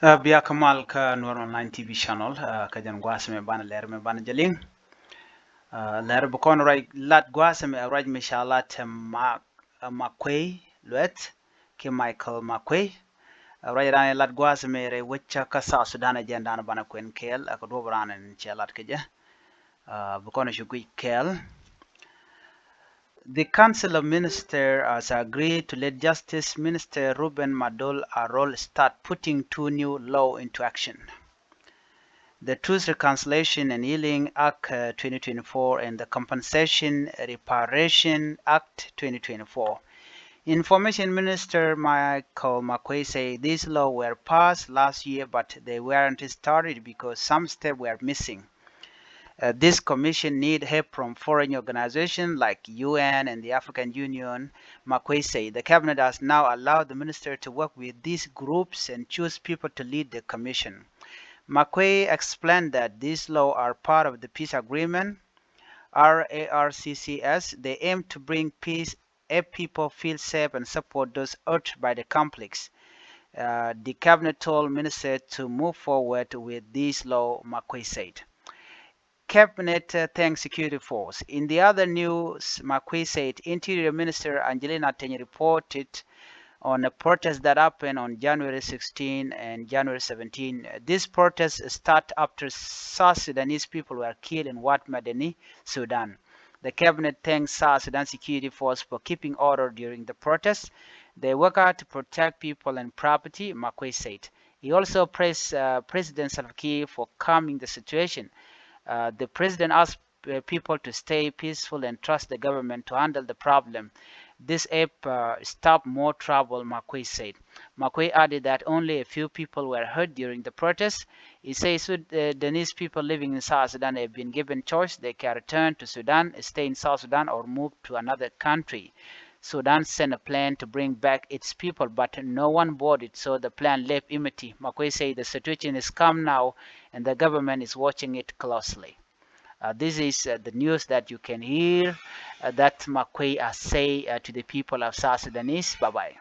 Biya Kamal ka Nuer Online TV channel ka jan gwasme bana Läär me bana jaling Läär bukon lat gwasme raj mishalat makwe luet ki Michael makwe raj rane lat gwasme re wicca ka sa Sudan agenda na bana kwen kel ak do brana chalat ke ja bukon shugui kel. The Council of Ministers has agreed to let Justice Minister Ruben Madol Arol start putting two new laws into action. The Truth, Reconciliation and Healing Act 2024 and the Compensation Reparation Act 2024. Information Minister Michael McQuay said these laws were passed last year, but they weren't started because some steps were missing. This commission need help from foreign organizations like UN and the African Union. McQuay said the cabinet has now allowed the minister to work with these groups and choose people to lead the commission. McQuay explained that these laws are part of the peace agreement, RARCCS. They aim to bring peace, help people feel safe, and support those hurt by the conflicts. The cabinet told ministers to move forward with this law, McQuay said. Cabinet thanks security force. In the other news, McQuay said Interior Minister Angelina Teny reported on a protest that happened on January 16 and January 17. These protests start after South Sudanese people were killed in Wat Madani, Sudan. The cabinet thanks South Sudan security force for keeping order during the protests. They work hard to protect people and property, McQuay said. He also praised President Salva Kiir for calming the situation. The president asked people to stay peaceful and trust the government to handle the problem. This app stopped more trouble, McQuay said. McQuay added that only a few people were hurt during the protests. He says Sudanese people living in South Sudan have been given choice. They can return to Sudan, stay in South Sudan, or move to another country. Sudan sent a plan to bring back its people, but no one bought it, so the plan left empty. McQuay said the situation is calm now and the government is watching it closely. This is the news that you can hear that McQuay say to the people of South Sudanese. Bye-bye.